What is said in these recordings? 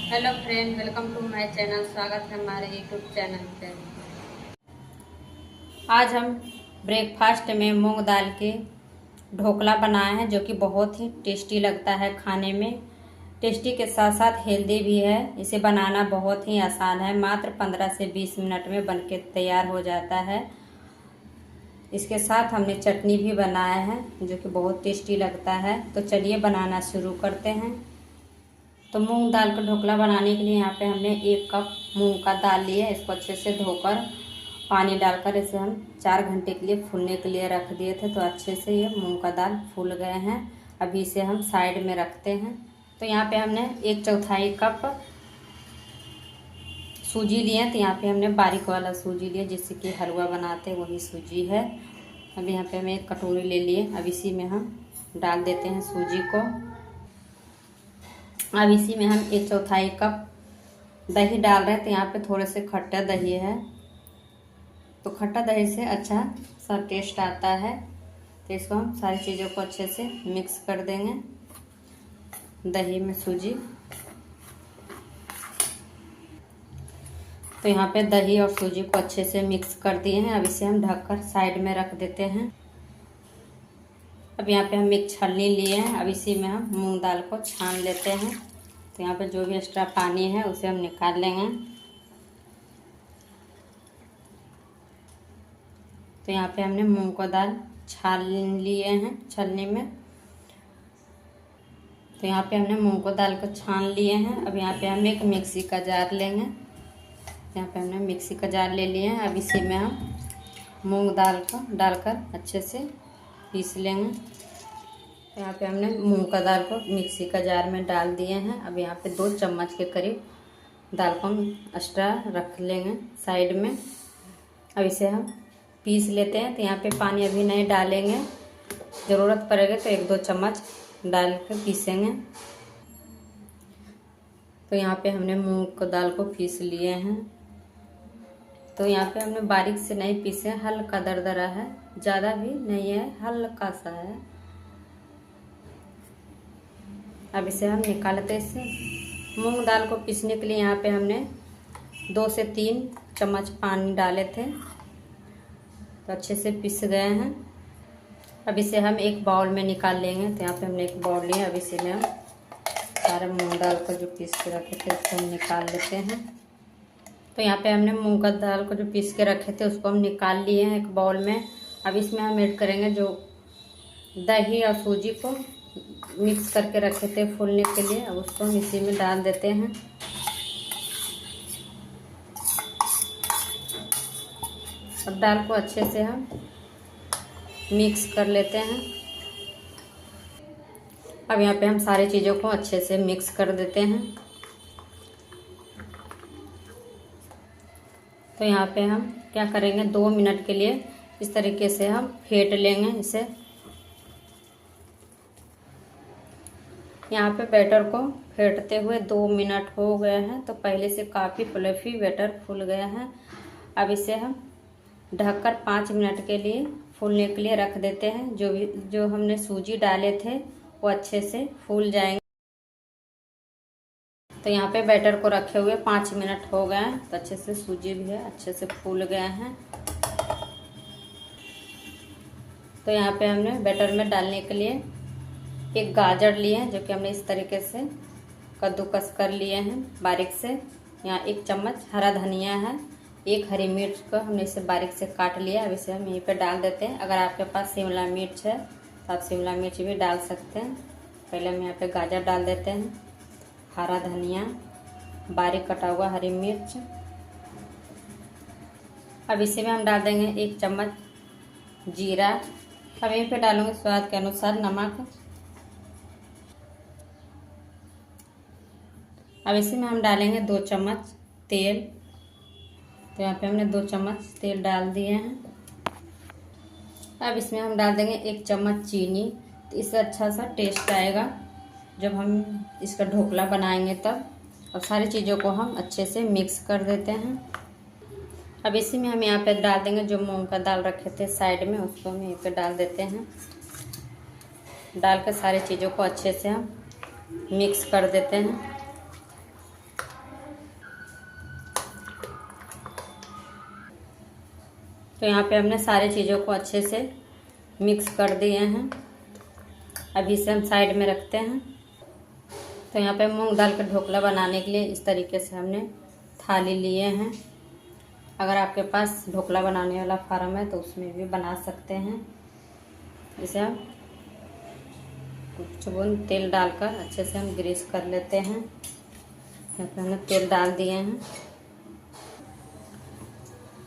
Hello friend, welcome to my channel. स्वागत है हमारे यूट्यूब चैनल पे। आज हम ब्रेकफास्ट में मूंग दाल के ढोकला बनाए हैं, जो कि बहुत ही टेस्टी लगता है खाने में। टेस्टी के साथ साथ हेल्दी भी है। इसे बनाना बहुत ही आसान है, मात्र 15 से 20 मिनट में बनके तैयार हो जाता है। इसके साथ हमने चटनी भी बनाया है, जो कि बहुत टेस्टी लगता है। तो चलिए बनाना शुरू करते हैं। तो मूंग दाल का ढोकला बनाने के लिए यहाँ पे हमने 1 कप मूंग का दाल लिया है। इसको अच्छे से धोकर पानी डालकर इसे हम 4 घंटे के लिए फूलने के लिए रख दिए थे। तो अच्छे से ये मूंग का दाल फूल गए हैं। अभी इसे हम साइड में रखते हैं। तो यहाँ पे हमने 1/4 कप सूजी लिए हैं। तो यहाँ पे हमने बारीक वाला सूजी लिया, जिससे कि हलवा बनाते हैं, वही सूजी है। अभी यहाँ पे हमें 1 कटोरी ले लिए। अब इसी में हम डाल देते हैं सूजी को। अब इसी में हम 1/4 कप दही डाल रहे हैं। तो यहाँ पे थोड़े से खट्टा दही है, तो खट्टा दही से अच्छा सा टेस्ट आता है। तो इसको हम सारी चीज़ों को अच्छे से मिक्स कर देंगे, दही में सूजी। तो यहाँ पे दही और सूजी को अच्छे से मिक्स कर दिए हैं। अब इसे हम ढककर साइड में रख देते हैं। अब यहाँ पे हम एक छलनी लिए हैं। अब इसी में हम मूंग दाल को छान लेते हैं। तो यहाँ पे जो भी एक्स्ट्रा पानी है उसे हम निकाल लेंगे। तो यहाँ पे हमने मूंग को दाल छान लिए हैं छलनी में। तो यहाँ पे हमने मूंग को दाल को छान लिए हैं। अब यहाँ पे हम एक मिक्सी का जार लेंगे। यहाँ पे हमने मिक्सी का जार ले लिए हैं। अब इसी में हम मूंग दाल को डालकर अच्छे से पीस लेंगे। यहाँ पे हमने मूंग का दाल को मिक्सी का जार में डाल दिए हैं। अब यहाँ पे 2 चम्मच के करीब दाल को हम एक्स्ट्रा रख लेंगे साइड में। अब इसे हम पीस लेते हैं। तो यहाँ पे पानी अभी नहीं डालेंगे, ज़रूरत पड़ेगा तो 1-2 चम्मच डाल के पीसेंगे। तो यहाँ पे हमने मूंग को दाल को पीस लिए हैं। तो यहाँ पे हमने बारीक से नहीं पीसे, हल्का दरदरा है, ज़्यादा भी नहीं है, हल्का सा है। अब इसे हम निकालते हैं। इसे मूंग दाल को पीसने के लिए यहाँ पे हमने 2 से 3 चम्मच पानी डाले थे। तो अच्छे से पिस गए हैं। अब इसे हम एक बाउल में निकाल लेंगे। तो यहाँ पे हमने एक बाउल लिया। अब इसी में हम सारे मूंग दाल को जो पीस के रखे थे उसको हम निकाल लेते हैं। तो यहाँ पे हमने मूंग का दाल को जो पीस के रखे थे उसको हम निकाल लिए हैं एक बाउल में। अब इसमें हम ऐड करेंगे जो दही और सूजी को मिक्स करके रखे थे फूलने के लिए। अब उसको हम इसी में डाल देते हैं। अब दाल को अच्छे से हम मिक्स कर लेते हैं। अब यहाँ पे हम सारी चीज़ों को अच्छे से मिक्स कर देते हैं। तो यहाँ पे हम क्या करेंगे, 2 मिनट के लिए इस तरीके से हम फेंट लेंगे इसे। यहाँ पे बैटर को फेंटते हुए 2 मिनट हो गए हैं। तो पहले से काफ़ी फ्लफी बैटर फूल गया है। अब इसे हम ढककर 5 मिनट के लिए फूलने के लिए रख देते हैं। जो हमने सूजी डाले थे वो अच्छे से फूल जाएंगे। तो यहाँ पे बैटर को रखे हुए 5 मिनट हो गए हैं। तो अच्छे से सूजी भी है, अच्छे से फूल गए हैं। तो यहाँ पे हमने बैटर में डालने के लिए एक गाजर लिए हैं, जो कि हमने इस तरीके से कद्दूकस कर लिए हैं बारीक से। यहाँ 1 चम्मच हरा धनिया है। 1 हरी मिर्च को हमने इसे बारीक से काट लिया। अब इसे हम यहीं पे डाल देते हैं। अगर आपके पास शिमला मिर्च है तो आप शिमला मिर्च भी डाल सकते हैं। पहले हम यहाँ पे गाजर डाल देते हैं, हरा धनिया, बारीक कटा हुआ हरी मिर्च। अब इसी में हम डाल देंगे 1 चम्मच जीरा। अब यहीं पे डालूंगे स्वाद के अनुसार नमक। अब इसी में हम डालेंगे 2 चम्मच तेल। तो यहाँ पे हमने 2 चम्मच तेल डाल दिए हैं। अब इसमें हम डाल देंगे 1 चम्मच चीनी। तो इससे अच्छा सा टेस्ट आएगा जब हम इसका ढोकला बनाएंगे तब। और सारी चीज़ों को हम अच्छे से मिक्स कर देते हैं। अब इसी में हम यहाँ पे डाल देंगे जो मूंग का दाल रखे थे साइड में, उसको हम यहीं पे डाल देते हैं। डाल कर सारी चीज़ों को अच्छे से हम मिक्स कर देते हैं। तो यहाँ पे हमने सारी चीज़ों को अच्छे से मिक्स कर दिए हैं। अभी इसे हम साइड में रखते हैं। तो यहाँ पे मूंग दाल का ढोकला बनाने के लिए इस तरीके से हमने थाली लिए हैं। अगर आपके पास ढोकला बनाने वाला फार्म है तो उसमें भी बना सकते हैं। इसे हम कुछ बूंद तेल डालकर अच्छे से हम ग्रीस कर लेते हैं। यहाँ पे हमने तेल डाल दिए हैं।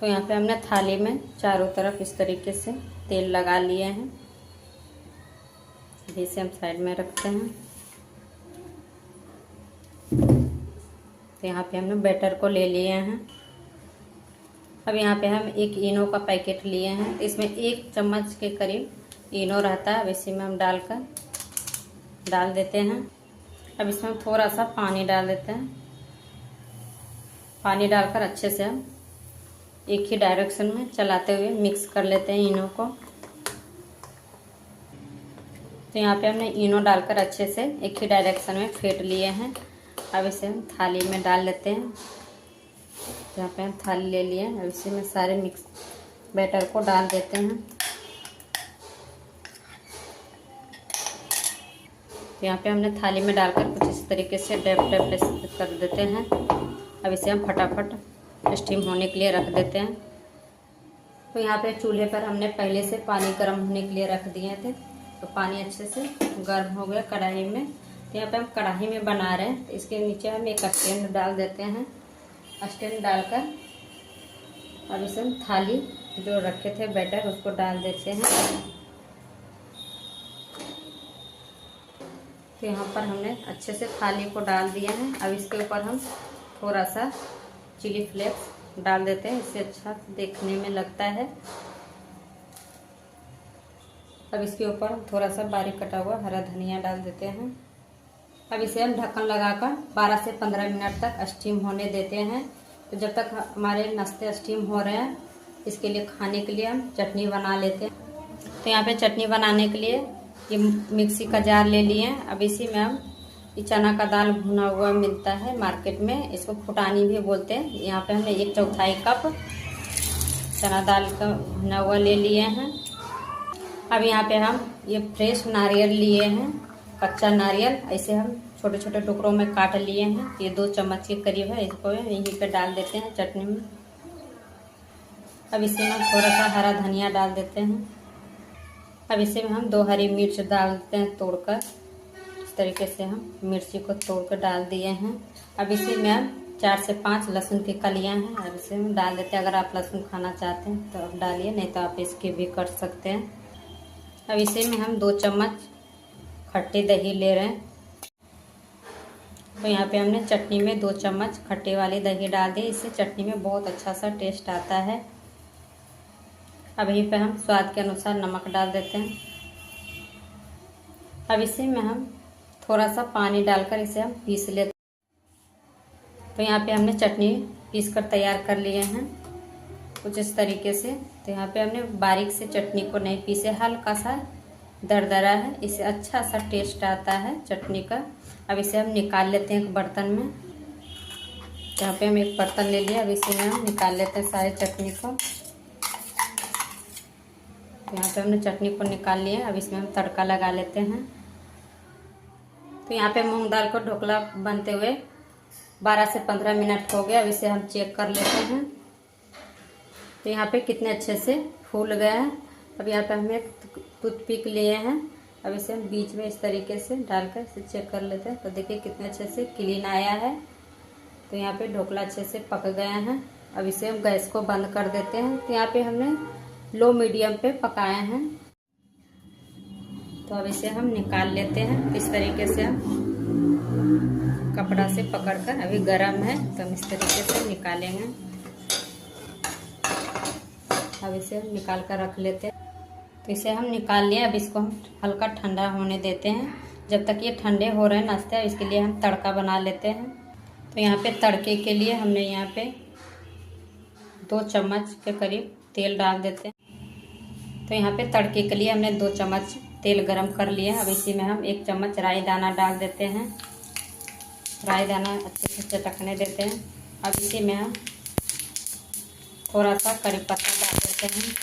तो यहाँ पे हमने थाली में चारों तरफ इस तरीके से तेल लगा लिए हैं। इसे हम साइड में रखते हैं। तो यहाँ पे हमने बैटर को ले लिए हैं। अब यहाँ पे हम एक इनो का पैकेट लिए हैं। तो इसमें 1 चम्मच के करीब इनो रहता है। अब इसी में हम डाल देते हैं। अब इसमें हम थोड़ा सा पानी डाल देते हैं। पानी डालकर अच्छे से हम एक ही डायरेक्शन में चलाते हुए मिक्स कर लेते हैं इनो को। तो यहाँ पे हमने इनो डालकर अच्छे से एक ही डायरेक्शन में फेंट लिए हैं। अब इसे हम थाली में डाल लेते हैं। यहाँ पे हम थाली ले लिए हैं। अब इसी में सारे मिक्स बैटर को डाल देते हैं। तो यहाँ पे हमने थाली में डालकर कुछ इस तरीके से डैप कर देते हैं। अब इसे हम फटाफट स्टीम होने के लिए रख देते हैं। तो यहाँ पे चूल्हे पर हमने पहले से पानी गर्म होने के लिए रख दिए थे। तो पानी अच्छे से गर्म हो गया कढ़ाई में। तो यहाँ पे हम कढ़ाई में बना रहे हैं। तो इसके नीचे हम एक स्टैंड डाल देते हैं। स्टैंड डालकर अब इसे हम थाली जो रखे थे बैटर उसको डाल देते हैं। तो यहाँ पर हमने अच्छे से थाली को डाल दिया है। अब इसके ऊपर हम थोड़ा सा चिली फ्लेक्स डाल देते हैं। इससे अच्छा देखने में लगता है। अब इसके ऊपर थोड़ा सा बारीक कटा हुआ हरा धनिया डाल देते हैं। अब इसे हम ढक्कन लगाकर 12 से 15 मिनट तक स्टीम होने देते हैं। तो जब तक हमारे नाश्ते स्टीम हो रहे हैं, इसके लिए खाने के लिए हम चटनी बना लेते हैं। तो यहाँ पे चटनी बनाने के लिए ये मिक्सी का जार ले लिए हैं। अब इसी में हम ये चना का दाल भुना हुआ मिलता है मार्केट में, इसको फुटानी भी बोलते हैं। यहाँ पे हमने 1/4 कप चना दाल का भुना हुआ ले लिए हैं। अब यहाँ पे हम ये फ्रेश नारियल लिए हैं, कच्चा नारियल। ऐसे हम छोटे छोटे टुकड़ों में काट लिए हैं। ये 2 चम्मच के करीब है। इसको यहीं पे डाल देते हैं चटनी में। अब इसी में थोड़ा सा हरा धनिया डाल देते हैं। अब इसी में हम 2 हरी मिर्च डाल देते हैं तोड़कर। इस तरीके से हम मिर्ची को तोड़कर डाल दिए हैं। अब इसी में हम 4 से 5 लहसुन की कलियां हैं। अब इसे हम डाल देते हैं। अगर आप लहसुन खाना चाहते हैं तो आप डालिए, नहीं तो आप इसके भी कर सकते हैं। अब इसी में हम 2 चम्मच खट्टी दही ले रहे हैं। तो यहाँ पे हमने चटनी में 2 चम्मच खट्टे वाली दही डाल दी। इससे चटनी में बहुत अच्छा सा टेस्ट आता है। अब यहीं पे हम स्वाद के अनुसार नमक डाल देते हैं। अब इसी में हम थोड़ा सा पानी डालकर इसे हम पीस लेते हैं। तो यहाँ पे हमने चटनी पीस कर तैयार कर लिए हैं कुछ इस तरीके से। तो यहाँ पे हमने बारीक से चटनी को नहीं पीसे, हल्का सा दरदरा है, इससे अच्छा सा टेस्ट आता है चटनी का। अब इसे हम निकाल लेते हैं एक बर्तन में। यहाँ पे हम एक बर्तन ले लिया। अब इसी में हम निकाल लेते हैं सारी चटनी को। यहाँ पे हमने चटनी को निकाल लिया। अब इसमें हम तड़का लगा लेते हैं। तो यहाँ पे मूंग दाल को ढोकला बनते हुए 12 से 15 मिनट हो गया। अब इसे हम चेक कर लेते हैं। तो यहाँ पे कितने अच्छे से फूल गया है। अब यहाँ पे हम एक टूथपिक लिए हैं। अब इसे हम बीच में इस तरीके से डालकर इसे चेक कर लेते हैं। तो देखिए कितने अच्छे से क्लीन आया है। तो यहाँ पे ढोकला अच्छे से पक गया है। अब इसे हम गैस को बंद कर देते हैं। तो यहाँ पे हमने लो मीडियम पे पकाए हैं। तो अब इसे हम निकाल लेते हैं। इस तरीके से हम कपड़ा से पकड़कर, अभी गरम है तो हम इस तरीके से निकालेंगे। अब इसे हम निकाल कर रख लेते हैं। तो इसे हम निकाल लिए। अब इसको हम हल्का ठंडा होने देते हैं। जब तक ये ठंडे हो रहे हैं नाश्ते, इसके लिए हम तड़का बना लेते हैं। तो यहाँ पे तड़के के लिए हमने यहाँ पे 2 चम्मच के करीब तेल डाल देते हैं। तो यहाँ पे तड़के के लिए हमने 2 चम्मच तेल गरम कर लिया। अब इसी में हम 1 चम्मच राई दाना डाल देते हैं। राई दाना अच्छे से चटकने देते हैं। अब इसी में हम थोड़ा सा करी पत्ता डाल देते हैं। लेते हैं।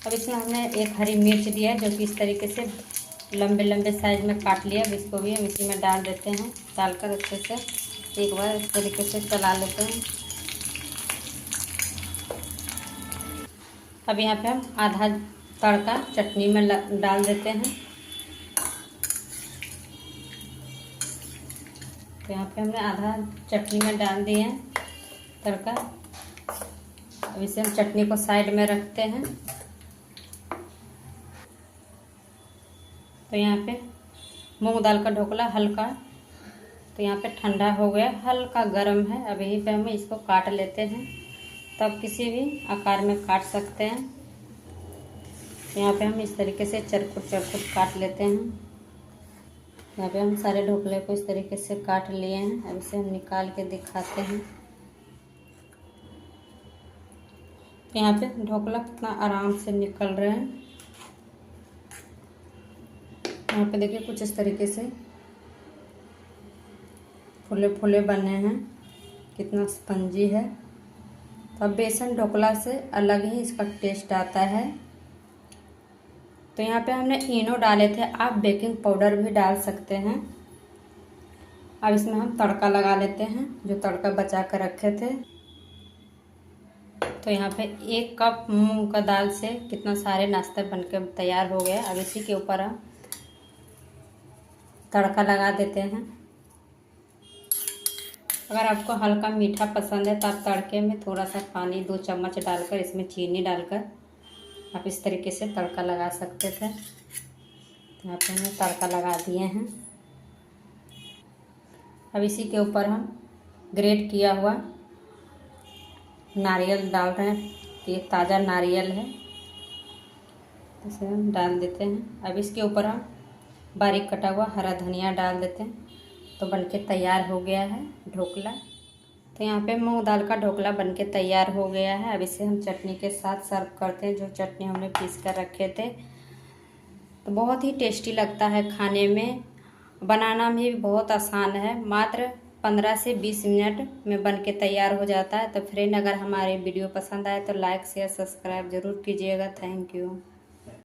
अब इसमें हमने एक हरी मिर्च दिया है जो कि इस तरीके से लंबे लंबे साइज में काट लिया। अब इसको भी हम इसी में डाल देते हैं। डालकर अच्छे से एक बार इस तरीके से चला लेते हैं। अब यहाँ पे हम आधा तड़का चटनी में डाल देते हैं। तो यहाँ पे हमने आधा चटनी में डाल दिए हैं तड़का। अब इसे हम चटनी को साइड में रखते हैं। तो यहाँ पे मूंग दाल का ढोकला हल्का, तो यहाँ पे ठंडा हो गया, हल्का गर्म है। अब यहीं पे हम इसको काट लेते हैं। तब किसी भी आकार में काट सकते हैं। यहाँ पे हम इस तरीके से चरखुट काट लेते हैं। यहाँ पे हम सारे ढोकले को इस तरीके से काट लिए हैं। अब इसे हम निकाल के दिखाते हैं। यहाँ पे ढोकला कितना आराम से निकल रहे हैं। यहाँ पे देखिए कुछ इस तरीके से फूले फूले बने हैं, कितना स्पंजी है। तो अब बेसन ढोकला से अलग ही इसका टेस्ट आता है। तो यहाँ पे हमने इनो डाले थे, आप बेकिंग पाउडर भी डाल सकते हैं। अब इसमें हम तड़का लगा लेते हैं, जो तड़का बचा कर रखे थे। तो यहाँ पे 1 कप मूंग का दाल से कितना सारे नाश्ता बनकर तैयार हो गया। अब इसी के ऊपर हम तड़का लगा देते हैं। अगर आपको हल्का मीठा पसंद है तो आप तड़के में थोड़ा सा पानी 2 चम्मच डालकर, इसमें चीनी डालकर आप इस तरीके से तड़का लगा सकते थे। यहाँ पे हमने तड़का लगा दिए हैं। अब इसी के ऊपर हम ग्रेट किया हुआ नारियल डाल रहे हैं। ये ताज़ा नारियल है, इसे हम डाल देते हैं। अब इसके ऊपर हम बारीक कटा हुआ हरा धनिया डाल देते हैं। तो बनके तैयार हो गया है ढोकला। तो यहाँ पे मूंग दाल का ढोकला बनके तैयार हो गया है। अब इसे हम चटनी के साथ सर्व करते हैं, जो चटनी हमने पीस कर रखे थे। तो बहुत ही टेस्टी लगता है खाने में, बनाना भी बहुत आसान है, मात्र 15 से 20 मिनट में बनके तैयार हो जाता है। तो फ्रेंड, अगर हमारे वीडियो पसंद आए तो लाइक शेयर सब्सक्राइब ज़रूर कीजिएगा। Thank you.